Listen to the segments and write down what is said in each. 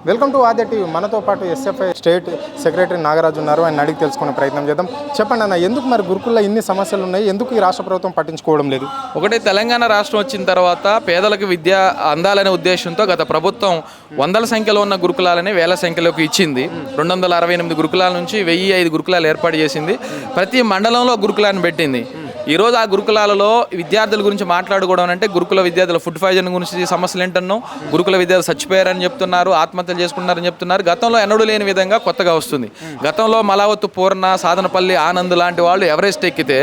Welcome to Aadya TV. మనతో పాటు SFI state secretary Nagaraju ఉన్నారు. ఆయన అడిగి తెలుసుకునే ప్రయత్నం చేద్దాం. చెప్పండి అన్న, ఎందుకు మరి గురుకుల్లో ఇన్ని సమస్యలు ఉన్నాయి? ఎందుకు ఈ రాష్ట్ర ప్రభుత్వం పట్టించుకోవడం లేదు? ఒకటి, తెలంగాణ రాష్ట్రం వచ్చిన తర్వాత పేదలకు విద్య అందాలనే ఉద్దేశంతో గత ప్రభుత్వం వందల సంఖ్యలో ఉన్న గురుకులాలని వేల సంఖ్యలోకి ఇచ్చింది. 268 గురుకులాల నుంచి 1005 గురుకులాలు ఏర్పాటు చేసింది. ప్రతి మండలంలో గురుకులాన్ని పెట్టింది. ఈరోజు ఆ గురుకులాలలో విద్యార్థుల గురించి మాట్లాడుకోవడం అంటే గురుకుల విద్యార్థుల ఫుడ్ పాయిజన్ గురించి సమస్యలు ఏంటన్నాం, గురుకుల విద్యార్థులు చచ్చిపోయారని చెప్తున్నారు, ఆత్మహత్యలు చేసుకుంటున్నారని చెప్తున్నారు. గతంలో ఎన్నడూ లేని విధంగా కొత్తగా వస్తుంది. గతంలో మలావత్తు, పూర్ణ, సాధనపల్లి, ఆనంద్ లాంటి వాళ్ళు ఎవరెస్ట్ ఎక్కితే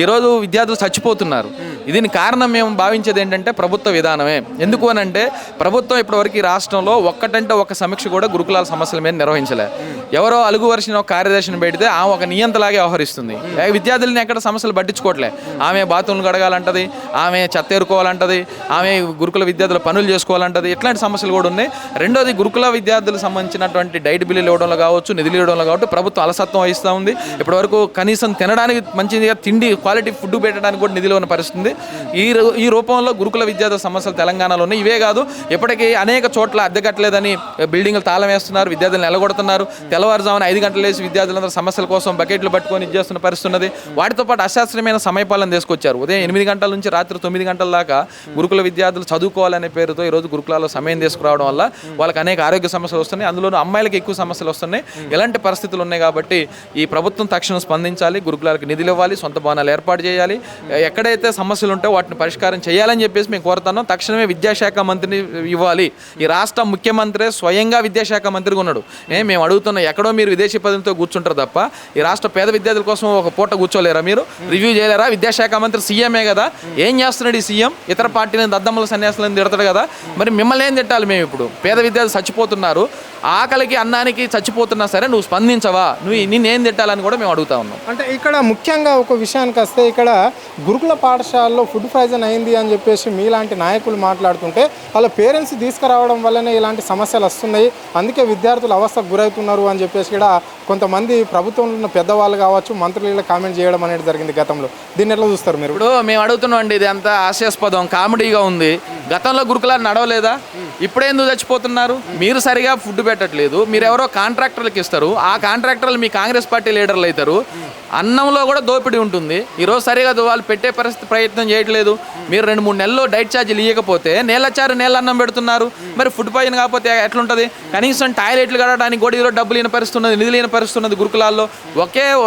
ఈరోజు విద్యార్థులు చచ్చిపోతున్నారు. దీని కారణం మేము భావించేది ఏంటంటే ప్రభుత్వ విధానమే. ఎందుకు అని అంటే ప్రభుత్వం ఇప్పటివరకు ఈ రాష్ట్రంలో ఒక్కటంటే ఒక సమీక్ష కూడా గురుకులాల సమస్యల మీద నిర్వహించలే. ఎవరో అలుగు వర్షిన ఒక కార్యదర్శిని పెడితే ఆమె ఒక నియంతలాగే వ్యవహరిస్తుంది. విద్యార్థులని ఎక్కడ సమస్యలు పట్టించుకోవట్లే. ఆమె బాత్రూమ్లు కడగాలంటది, ఆమె చెత్త ఏరుకోవాలంటది, ఆమె గురుకుల విద్యార్థుల పనులు చేసుకోవాలంటది. ఇట్లాంటి సమస్యలు కూడా ఉన్నాయి. రెండోది, గురుకుల విద్యార్థులకు సంబంధించినటువంటి డైట్ బిల్లులు ఇవ్వడంలో కావచ్చు, నిధులు ఇవ్వడంలో కాబట్టి ప్రభుత్వం అలసత్వం వహిస్తూ ఉంది. ఇప్పటివరకు కనీసం తినడానికి మంచిగా తిండి క్వాలిటీ ఫుడ్ పెట్టడానికి కూడా నిధులు ఉన్న పరిస్థితి. ఈ రూపంలో గురుకుల విద్యార్థుల సమస్యలు తెలంగాణలో ఉన్నాయి. ఇవే కాదు, ఇప్పటికీ అనేక చోట్ల అద్దె కట్టలేదని బిల్డింగ్లు తాళం వేస్తున్నారు, విద్యార్థులను ఎలగొడుతున్నారు. తెల్లవారుజామున 5 గంటలు లేచి విద్యార్థులందరూ సమస్యల కోసం బకెట్లు పట్టుకొని ఇచ్చేస్తున్న పరిస్థితి ఉన్నది. వాటితో పాటు అశాస్త్రీయమైన సమయపాలన తీసుకొచ్చారు. ఉదయం 8 గంటల నుంచి రాత్రి 9 గంటల దాకా గురుకుల విద్యార్థులు చదువుకోవాలనే పేరుతో ఈరోజు గురుకులాల్లో సమయం తీసుకురావడం వల్ల వాళ్ళకి అనేక ఆరోగ్య సమస్యలు వస్తున్నాయి. అందులోనూ అమ్మాయిలకు ఎక్కువ సమస్యలు వస్తున్నాయి. ఇలాంటి పరిస్థితులు ఉన్నాయి కాబట్టి ఈ ప్రభుత్వం తక్షణం స్పందించాలి, గురుకులాలకు నిధులు ఇవ్వాలి, సొంత భవనాలు ఏర్పాటు చేయాలి. ఎక్కడైతే సమస్యలు ఉంటే వాటిని పరిష్కారం చేయాలని చెప్పేసి మేము కోరుతున్నాం. తక్షణమే విద్యాశాఖ మంత్రిని ఇవ్వాలి. ఈ రాష్ట్ర ముఖ్యమంత్రి స్వయంగా విద్యాశాఖ మంత్రిగా ఉన్నాడు. మేము అడుగుతున్నాం, ఎక్కడో మీరు విదేశీ పదవితో కూర్చుంటారు తప్ప ఈ రాష్ట్ర పేద విద్యార్థుల కోసం ఒక పూట కూర్చోలేరా? మీరు రివ్యూ చేయలేరా? విద్యాశాఖ మంత్రి సీఎంఏ కదా, ఏం చేస్తున్నాడు ఈ సీఎం? ఇతర పార్టీని దద్దమ్మల సన్యాసాలను తిడతాడు కదా. మరి మిమ్మల్ని ఏం తిట్టాలి? మేము ఇప్పుడు పేద విద్యార్థులు చచ్చిపోతున్నారు, ఆకలికి అన్నానికి చచ్చిపోతున్నా సరే నువ్వు స్పందించవా? నిన్నేం తిట్టాలని కూడా మేము అడుగుతా ఉన్నాం. అంటే ఇక్కడ ముఖ్యంగా ఒక విషయానికి వస్తే, ఇక్కడ గురుకుల పాఠశాలలో ఫుడ్ పాయిజన్ అయింది అని చెప్పేసి మీలాంటి నాయకులు మాట్లాడుతుంటే వాళ్ళ పేరెంట్స్ తీసుకురావడం వల్లనే ఇలాంటి సమస్యలు వస్తున్నాయి, అందుకే విద్యార్థులు అవస్థకు గురవుతున్నారు అని చెప్పేసి కూడా కొంతమంది ప్రభుత్వంలో ఉన్న పెద్దవాళ్ళు కావచ్చు, మంత్రులు కామెంట్ చేయడం అనేది జరిగింది గతంలో. దీన్ని ఎట్లా చూస్తారు మీరు? ఇప్పుడు మేము అడుగుతున్నాం అండి, ఇది అంతా హాస్యాస్పదం, కామెడీగా ఉంది. గతంలో గురుకులాలు నడవలేదా? ఇప్పుడే ఎందుకు చచ్చిపోతున్నారు? మీరు సరిగా ఫుడ్ పెట్టట్లేదు, మీరు ఎవరో కాంట్రాక్టర్లకు ఇస్తారు, ఆ కాంట్రాక్టర్లు మీ కాంగ్రెస్ పార్టీ లీడర్లు అవుతారు. అన్నంలో కూడా దోపిడీ ఉంటుంది. ఈరోజు సరిగా వాళ్ళు పెట్టే ప్రయత్నం చేయట్లేదు. మీరు 2-3 నెలల్లో డైట్ ఛార్జీలు ఇవ్వకపోతే నీళ్ళచారు నీళ్ళ అన్నం పెడుతున్నారు. మరి ఫుడ్ పాయిజన్ కాకపోతే ఎట్లుంటుంది? కనీసం టాయిలెట్లు కడడానికి కూడా ఈరోజు డబ్బులు లేని పరిస్థితి ఉన్నది, నిధులు లేని పరిస్థితి ఉన్నది. గురుకులాల్లో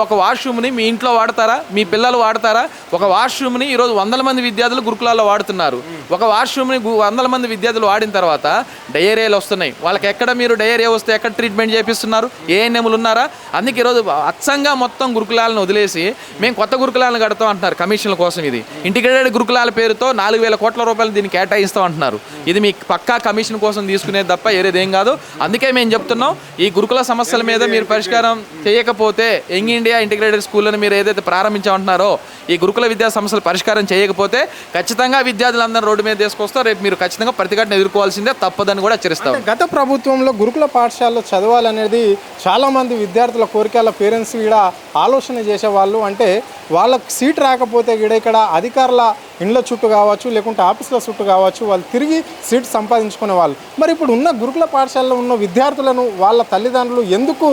ఒక వాష్రూమ్ని మీ ఇంట్లో వాడతారా? మీ పిల్లలు వాడతారా? ఒక వాష్రూమ్ని ఈరోజు 100 మంది విద్యార్థులు గురుకులాల్లో వాడుతున్నారు. ఒక వాష్రూమ్ని 100 మంది విద్యార్థులు వాడిన తర్వాత డయేరియాలు వస్తున్నాయి. వాళ్ళకి ఎక్కడ మీరు డయేరియా వస్తే ఎక్కడ ట్రీట్మెంట్ చేపిస్తున్నారు? ఏఎన్ఎంలు ఉన్నారా? అందుకే ఈరోజు అచ్చంగా మొత్తం గురుకులాలను వదిలేసి మేము కొత్త గురుకులాలను కడతాం అంటున్నారు కమిషన్ల కోసం. ఇది ఇంటిగ్రేటెడ్ గురుకులాల పేరుతో 4,000 కోట్ల రూపాయలు దీన్ని కేటాయిస్తాం అంటున్నారు. ఇది మీ పక్కా కమిషన్ కోసం తీసుకునేది తప్ప ఏదేం కాదు. అందుకే మేము చెప్తున్నాం, ఈ గురుకుల సమస్యల మీద మీరు పరిష్కారం చేయకపోతే, యంగ్ ఇండియా ఇంటిగ్రేటెడ్ స్కూళ్ళని మీరు ఏదైతే ప్రారంభించామంటున్నారో ఈ గురుకుల విద్యా సమస్యలు పరిష్కారం చేయకపోతే ఖచ్చితంగా విద్యార్థులందరూ రోడ్డు మీద తీసుకొస్తారు. రేపు మీరు ఖచ్చితంగా ప్రతిఘటన ఎదుర్కోవాల్సిందే, తప్పదని కూడా హెచ్చరిస్తాం. గత ప్రభుత్వంలో గురుకుల పాఠశాలలో చదవాలనేది చాలామంది విద్యార్థుల కోరికల పేరెంట్స్ కూడా ఆలోచన చేసేవాళ్ళు. అంటే వాళ్ళకి సీట్ రాకపోతే ఇక్కడ అధికారుల ఇండ్ల చుట్టూ కావచ్చు, లేకుంటే ఆఫీసుల చుట్టూ కావచ్చు, వాళ్ళు తిరిగి సీట్ సంపాదించుకునే వాళ్ళు. మరి ఇప్పుడు ఉన్న గురుకుల పాఠశాలలో ఉన్న విద్యార్థులను వాళ్ళ తల్లిదండ్రులు ఎందుకు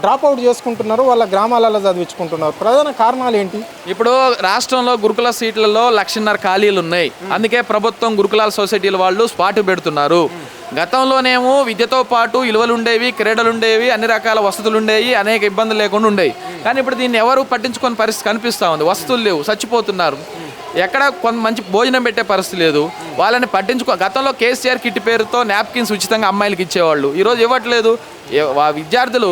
డ్రాప్ అవుట్ చేసుకుంటున్నారు, వాళ్ళ గ్రామాలలో చదివించుకుంటున్నారు? ప్రధాన కారణాలు ఏంటి? ఇప్పుడు రాష్ట్రంలో గురుకుల సీట్లలో 1,50,000 ఖాళీలు ఉన్నాయి. అందుకే ప్రభుత్వం గురుకులాల సొసైటీల వాళ్ళు స్పాట్ పెడుతున్నారు. గతంలోనేమో విద్యతో పాటు విలువలు ఉండేవి, క్రీడలు ఉండేవి, అన్ని రకాల వసతులు ఉండేవి, అనేక ఇబ్బందులు లేకుండా ఉండేవి. కానీ ఇప్పుడు దీన్ని ఎవరు పట్టించుకొని పరిస్థితి కనిపిస్తూ ఉంది. వసతులు లేవు, చచ్చిపోతున్నారు. ఎక్కడ మంచి భోజనం పెట్టే పరిస్థితి లేదు. వాళ్ళని గతంలో కేసీఆర్ కిట్ పేరుతో నాప్కిన్స్ ఉచితంగా అమ్మాయిలకి ఇచ్చేవాళ్ళు. ఈరోజు ఇవ్వట్లేదు. విద్యార్థులు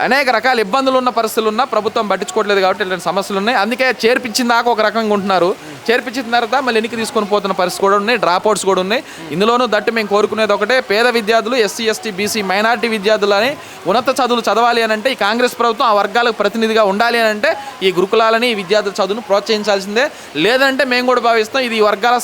అనేక రకాల ఇబ్బందులు ఉన్న పరిస్థితులు ఉన్నా ప్రభుత్వం పట్టించుకోవట్లేదు కాబట్టి ఇలాంటి సమస్యలు ఉన్నాయి. అందుకే చేర్పించిన దాకా ఒక రకంగా ఉంటున్నారు, చేర్పించిన తర్వాత మళ్ళీ ఎన్నికి తీసుకొని పోతున్న పరిస్థితి కూడా ఉన్నాయి, డ్రాప్ అవుట్స్ కూడా ఉన్నాయి. ఇందులోనూ దట్టు మేము కోరుకునేది ఒకటే, పేద విద్యార్థులు, ఎస్సీ, ఎస్టీ, బీసీ, మైనార్టీ విద్యార్థులని ఉన్నత చదువులు చదవాలి అని అంటే ఈ కాంగ్రెస్ ప్రభుత్వం ఆ వర్గాలకు ప్రతినిధిగా ఉండాలి అని అంటే ఈ గురుకులాలని, ఈ విద్యార్థుల చదువును ప్రోత్సహించాల్సిందే. లేదంటే మేము కూడా భావిస్తాం ఇది వర్గాల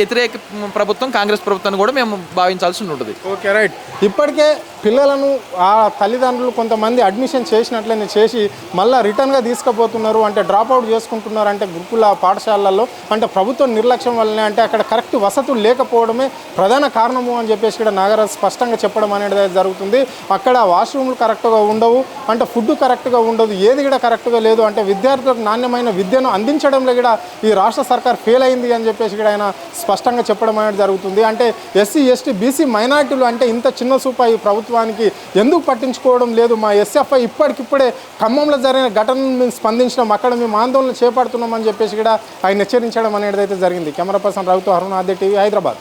వ్యతిరేక ప్రభుత్వం, కాంగ్రెస్ ప్రభుత్వాన్ని కూడా మేము భావించాల్సి ఉంటుంది. Okay, right. ఇప్పటికే పిల్లలను ఆ తల్లిదండ్రులు కొంతమంది అడ్మిషన్ చేసినట్లయితే చేసి మళ్ళీ రిటర్న్గా తీసుకుపోతున్నారు, అంటే డ్రాప్ అవుట్ చేసుకుంటున్నారు. అంటే గురుకుల పాఠశాలల్లో అంటే ప్రభుత్వం నిర్లక్ష్యం వల్లనే, అంటే అక్కడ కరెక్ట్ వసతులు లేకపోవడమే ప్రధాన కారణము అని చెప్పేసి ఇక్కడ నాగరాజు స్పష్టంగా చెప్పడం అనేది జరుగుతుంది. అక్కడ వాష్రూమ్లు కరెక్ట్గా ఉండవు, అంటే ఫుడ్ కరెక్ట్గా ఉండదు, ఏది కూడా కరెక్ట్గా లేదు. అంటే విద్యార్థులకు నాణ్యమైన విద్యను అందించడంలో కూడా ఈ రాష్ట్ర సర్కార్ ఫెయిల్ అయింది అని చెప్పేసి కూడా ఆయన స్పష్టంగా చెప్పడం అనేది జరుగుతుంది. అంటే ఎస్సీ ఎస్టీ బీసీ మైనార్టీలు అంటే ఇంత చిన్న చూప ఈ ప్రభుత్వానికి ఎందుకు పట్టించుకోవడం లేదు? మా ఎస్ఎఫ్ఐ ఇప్పటికిప్పుడే ఖమ్మంలో జరిగిన ఘటనను మేము స్పందించడం, అక్కడ మేము ఆందోళన చేపడుతున్నామని చెప్పేసి కూడా ఆయన హెచ్చరించడం అనేది అయితే జరిగింది. కెమెరా పర్సన్ రవితో అరుణ్ ఆద్య టీవీ హైదరాబాద్.